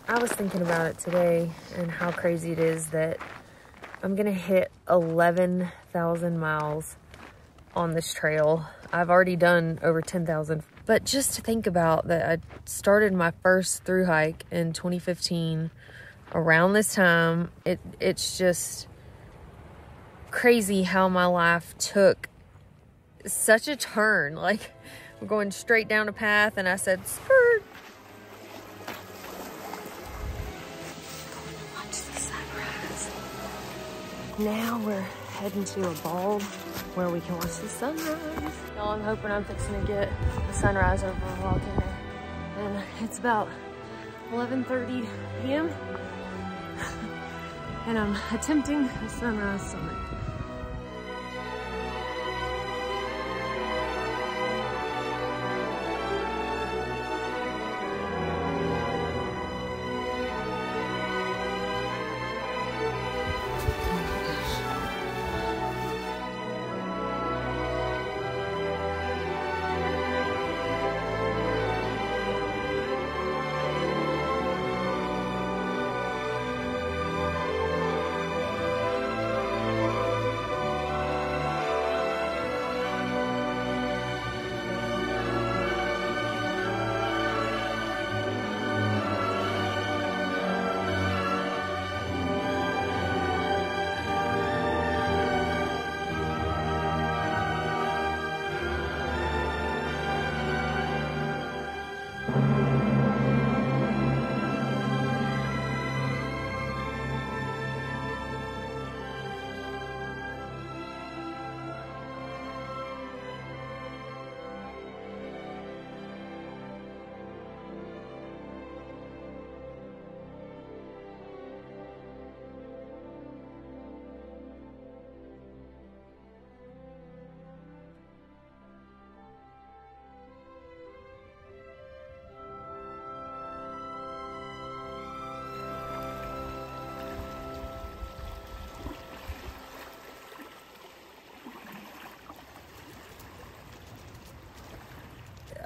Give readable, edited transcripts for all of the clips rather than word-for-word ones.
I was thinking about it today and how crazy it is that I'm gonna hit 11,000 miles on this trail. I've already done over 10,000, but just to think about that, I started my first through hike in 2015 around this time. It's just crazy how my life took such a turn. Like, we're going straight down a path and I said, skirt. Watch the sunrise. Now we're heading to a bulb where we can watch the sunrise. Y'all, I'm hoping I'm fixing to get the sunrise over a volcano. And it's about 11:30 p.m. and I'm attempting a sunrise summit.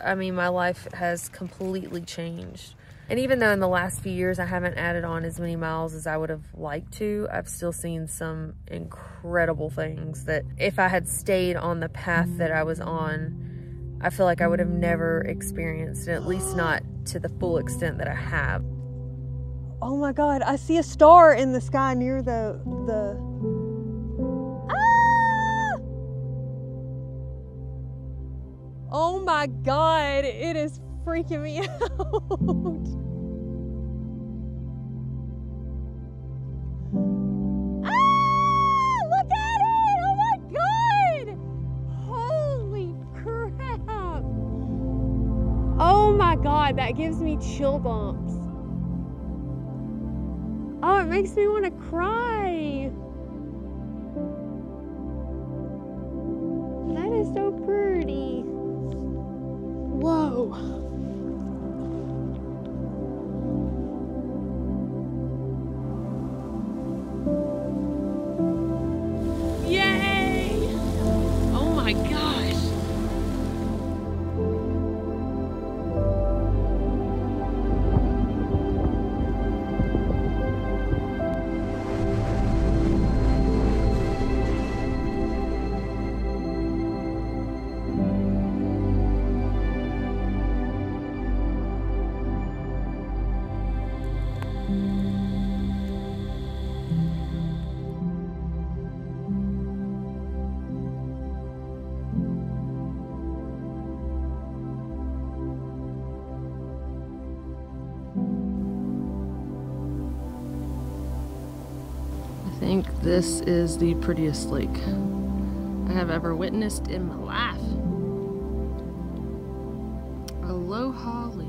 I mean, my life has completely changed. And even though in the last few years I haven't added on as many miles as I would have liked to, I've still seen some incredible things that if I had stayed on the path that I was on, I feel like I would have never experienced, at least not to the full extent that I have. Oh my God, I see a star in the sky near the... Oh my God, it is freaking me out. Ah, look at it! Oh my God! Holy crap! Oh my God, that gives me chill bumps. Oh, it makes me want to cry. That is so pretty. Whoa. Yay! Oh my gosh. I think this is the prettiest lake I have ever witnessed in my life. Aloha Lake.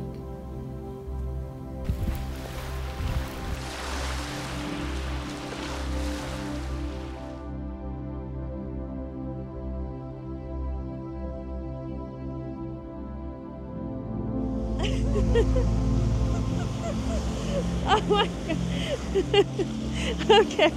Oh my God. Okay.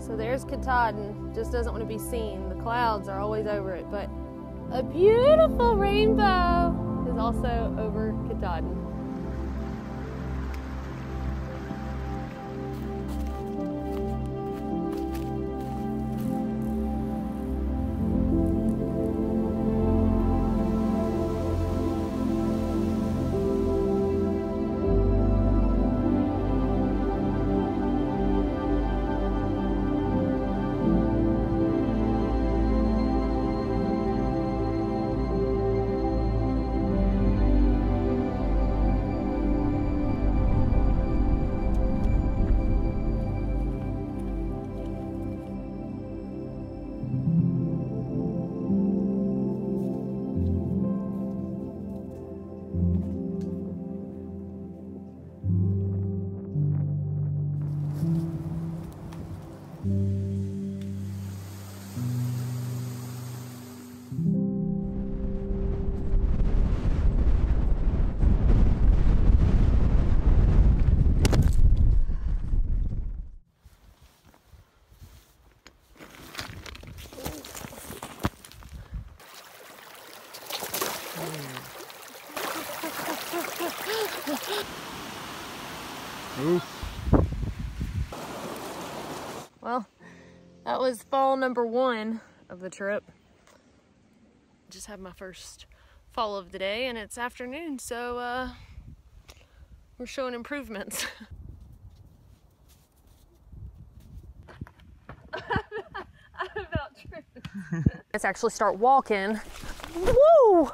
So there's Katahdin, just doesn't want to be seen. The clouds are always over it, but a beautiful rainbow is also over Katahdin. Well, that was fall number 1 of the trip. Just had my first fall of the day and it's afternoon, so we're showing improvements. I'm about tripping. Let's actually start walking. Woo!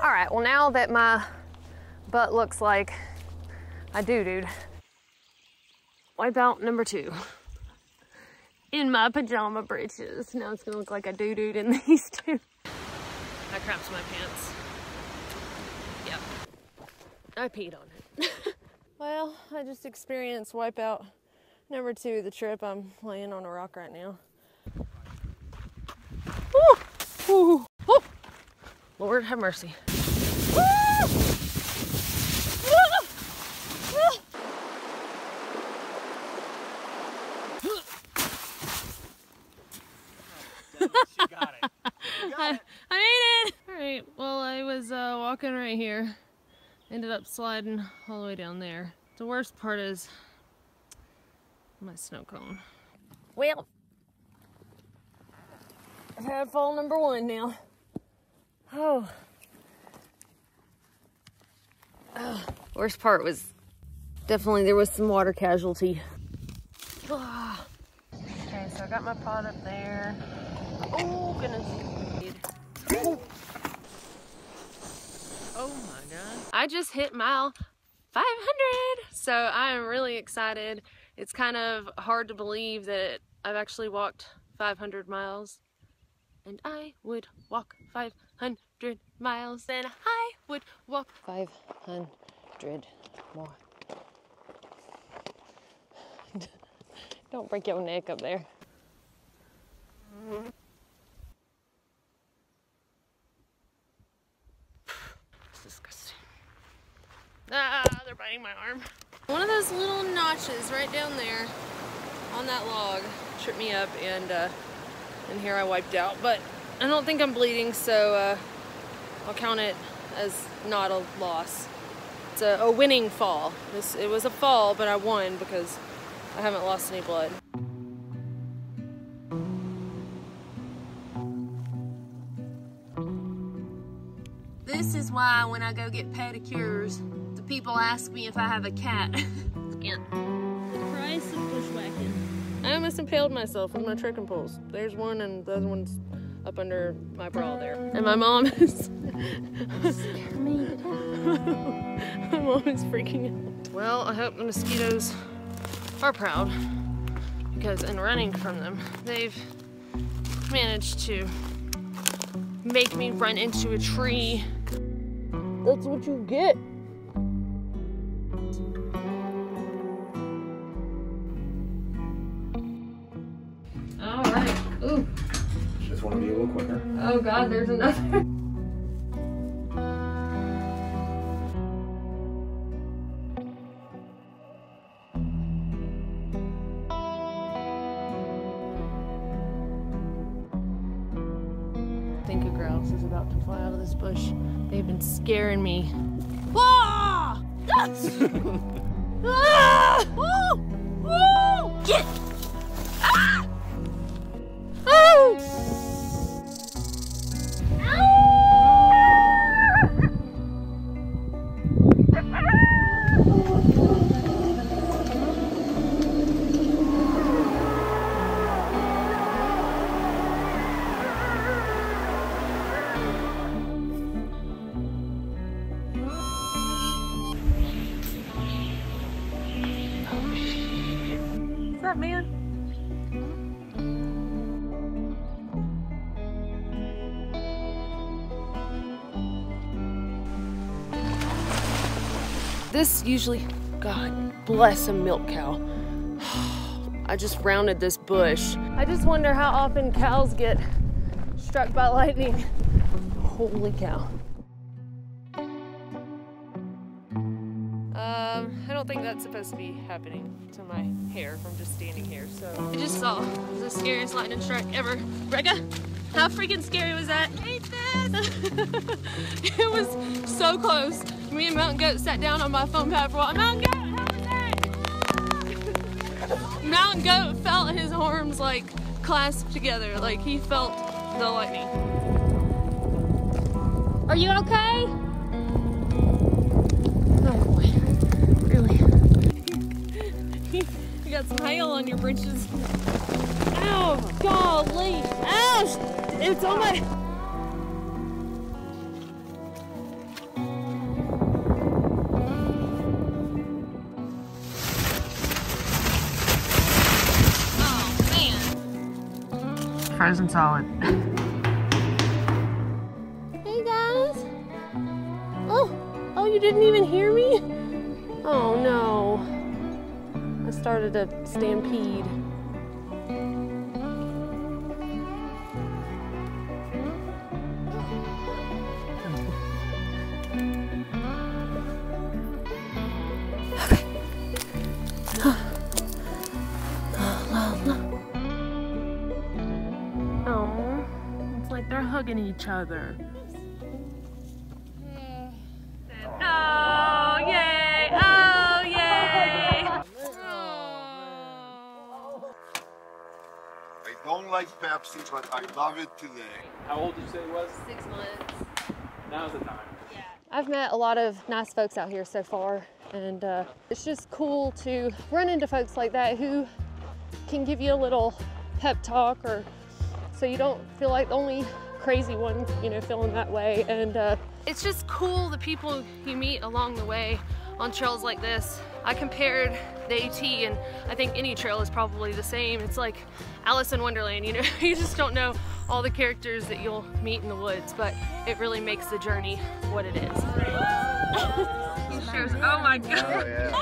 All right, well now that my butt looks like I do-dooed. Wipeout number 2. In my pajama breeches. Now it's gonna look like I doo-dooed in these 2. I crapped my pants. Yep. I peed on it. Well, I just experienced wipeout number 2 of the trip. I'm laying on a rock right now. Ooh. Ooh. Ooh. Lord have mercy. She got it. You got it. I made it! Alright, well I was walking right here. Ended up sliding all the way down there. The worst part is my snow cone. Well, I've had fall number 1 now. Oh. Worst part was definitely there was some water casualty. Oh. Okay, so I got my pot up there. Oh, goodness. Oh. Oh my God. I just hit mile 500. So I am really excited. It's kind of hard to believe that I've actually walked 500 miles. And I would walk 500 miles. Then I would walk 500 more. Don't break your neck up there. It's disgusting. Ah, they're biting my arm. One of those little notches right down there on that log tripped me up, and here I wiped out. But I don't think I'm bleeding, so I'll count it as not a loss. It's a winning fall. It was a fall, but I won because I haven't lost any blood. This is why when I go get pedicures, the people ask me if I have a cat. Yeah. The price of bushwhacking. I almost impaled myself with my trekking poles. There's one, and the other one's up under my bra there. And my mom is... Scare me to death. My mom is freaking out. Well, I hope the mosquitoes are proud, because in running from them, they've managed to make me run into a tree. That's what you get. All right. Ooh. Just want to be a little quicker. Oh God, there's another. think a grouse is about to fly out of this bush. They've been scaring me. Ah! Ah! Woo! Woo! Get! Ah! Oh! What's up, man? This usually, God bless a milk cow. I just rounded this bush. I just wonder how often cows get struck by lightning. Holy cow. I don't think that's supposed to be happening to my hair from just standing here, so. I just saw the scariest lightning strike ever. Becca, how freaking scary was that? Hate this! It was so close. Me and Mountain Goat sat down on my foam pad for a while. Mountain Goat, how was that? Mountain Goat felt his arms like clasped together, like he felt the lightning. Are you okay? Oh boy, really. You got some hail on your britches. Ow, golly, ouch! It's on my... Frozen solid. Hey guys. Oh, you didn't even hear me? Oh no. I started a stampede. They're hugging each other. Oh, yay! Oh, yay! I don't like Pepsi, but I love it today. How old did you say it was? 6 months. Now's the time. Yeah. I've met a lot of nice folks out here so far, and it's just cool to run into folks like that who can give you a little pep talk, or so you don't feel like the only crazy one, you know, feeling that way. And it's just cool the people you meet along the way on trails like this. I compared the AT, and I think any trail is probably the same. It's like Alice in Wonderland, you know? You just don't know all the characters that you'll meet in the woods, but it really makes the journey what it is. Oh my God.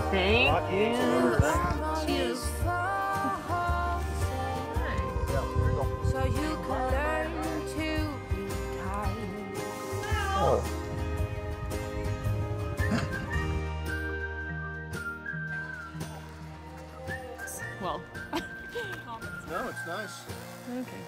Thank you. Cheers. So you can learn to be kind. Oh. Well. No, it's nice. Okay.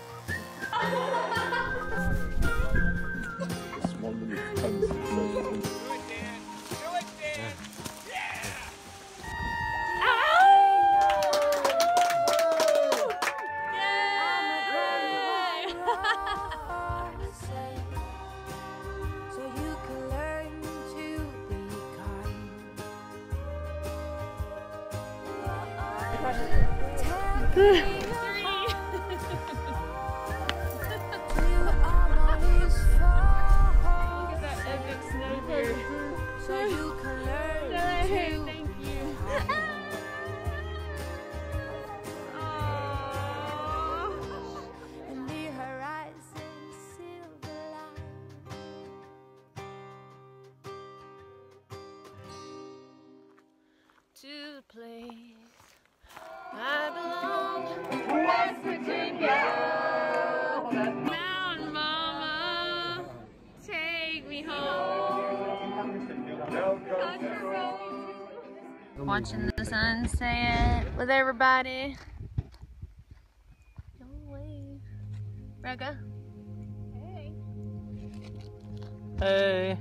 Watching the sunset with everybody. Don't wave. Becca. Hey. Hey.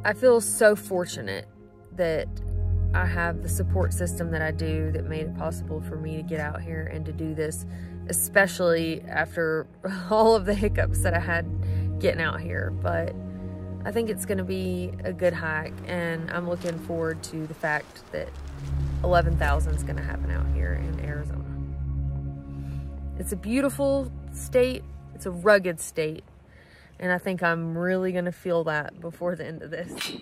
I feel so fortunate that I have the support system that I do that made it possible for me to get out here and to do this, especially after all of the hiccups that I had getting out here. But I think it's going to be a good hike, and I'm looking forward to the fact that 11,000 is going to happen out here in Arizona. It's a beautiful state. It's a rugged state. And I think I'm really going to feel that before the end of this.